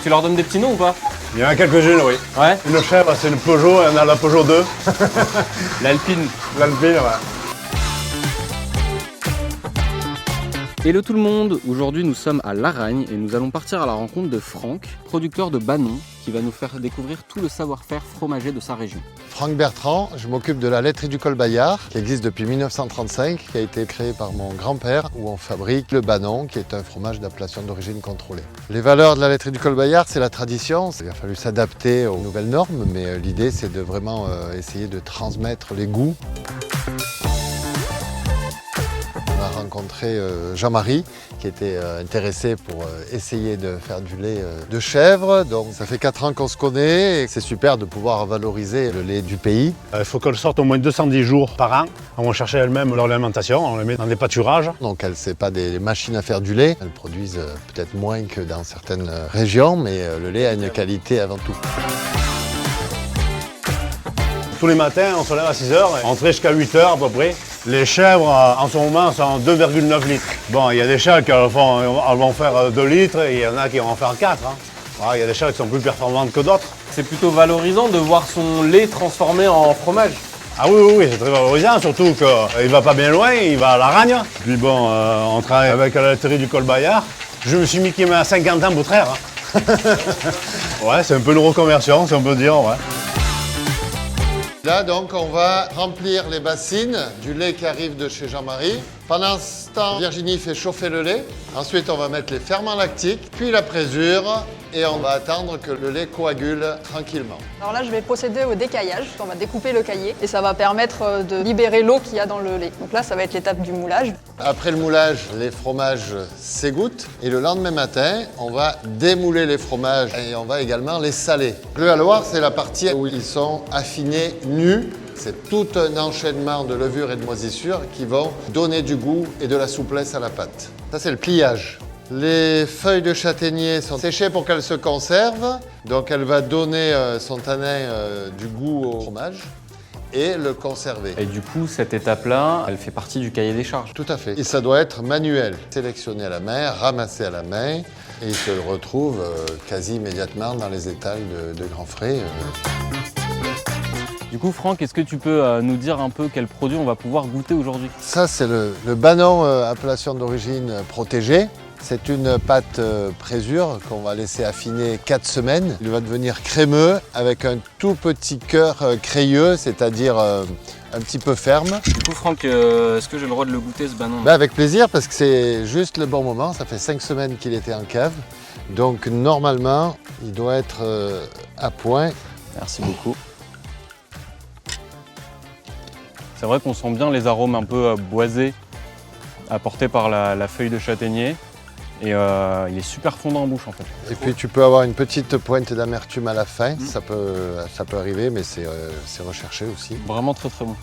Tu leur donnes des petits noms ou pas? Il y en a quelques-unes, oui. Ouais. Une chèvre, c'est une Peugeot, et on a la Peugeot 2. L'Alpine. L'Alpine, ouais. Hello tout le monde, aujourd'hui nous sommes à Laragne et nous allons partir à la rencontre de Franck, producteur de Banon, qui va nous faire découvrir tout le savoir-faire fromager de sa région. Franck Bertrand, je m'occupe de la laiterie du Col Bayard, qui existe depuis 1935, qui a été créée par mon grand-père, où on fabrique le Banon, qui est un fromage d'appellation d'origine contrôlée. Les valeurs de la laiterie du Col Bayard, c'est la tradition. Il a fallu s'adapter aux nouvelles normes, mais l'idée c'est de vraiment essayer de transmettre les goûts. On a rencontré Jean-Marie qui était intéressé pour essayer de faire du lait de chèvre. Donc ça fait 4 ans qu'on se connaît et c'est super de pouvoir valoriser le lait du pays. Il faut qu'elle sorte au moins 210 jours par an. On va chercher elles-mêmes leur alimentation, on les met dans des pâturages. Donc elles, c'est pas des machines à faire du lait. Elles produisent peut-être moins que dans certaines régions, mais le lait a une qualité avant tout. Tous les matins, on se lève à 6 h, on traite jusqu'à 8 h à peu près. Les chèvres, en ce moment, sont 2,9 litres. Bon, il y a des chèvres qui vont faire 2 litres et il y en a qui vont en faire 4. Hein. Voilà, il y a des chèvres qui sont plus performantes que d'autres. C'est plutôt valorisant de voir son lait transformé en fromage. Ah oui, c'est très valorisant, surtout qu'il va pas bien loin, il va à Laragne. Puis bon, on travaille avec la laiterie du Col Bayard. Je me suis mis qui à 50 ans pour traire. Hein. Ouais, c'est un peu une reconversion, si on peut dire, ouais. Là, donc, on va remplir les bassines du lait qui arrive de chez Jean-Marie. Pendant ce temps, Virginie fait chauffer le lait. Ensuite, on va mettre les ferments lactiques, puis la présure, et on va attendre que le lait coagule tranquillement. Alors là, je vais procéder au décaillage. On va découper le caillé et ça va permettre de libérer l'eau qu'il y a dans le lait. Donc là, ça va être l'étape du moulage. Après le moulage, les fromages s'égouttent. Et le lendemain matin, on va démouler les fromages et on va également les saler. Le haloir, c'est la partie où ils sont affinés nus. C'est tout un enchaînement de levures et de moisissures qui vont donner du goût et de la souplesse à la pâte. Ça, c'est le pliage. Les feuilles de châtaignier sont séchées pour qu'elles se conservent. Donc, elle va donner son tanin du goût au fromage et le conserver. Et du coup, cette étape-là, elle fait partie du cahier des charges. Tout à fait. Et ça doit être manuel. Sélectionné à la main, ramassé à la main. Et il se le retrouve quasi immédiatement dans les étals de Grand Frais. Du coup, Franck, est-ce que tu peux nous dire un peu quel produit on va pouvoir goûter aujourd'hui? Ça, c'est le Banon, appellation d'origine protégée. C'est une pâte présure qu'on va laisser affiner 4 semaines. Il va devenir crémeux avec un tout petit cœur crayeux, c'est-à-dire un petit peu ferme. Du coup, Franck, est-ce que j'ai le droit de le goûter, ce Banon? Avec plaisir, parce que c'est juste le bon moment. Ça fait 5 semaines qu'il était en cave. Donc normalement, il doit être à point. Merci beaucoup. C'est vrai qu'on sent bien les arômes un peu boisés apportés par la feuille de châtaignier. Et il est super fondant en bouche en fait. Et puis tu peux avoir une petite pointe d'amertume à la fin, ça peut arriver, mais c'est recherché aussi. Vraiment très très bon.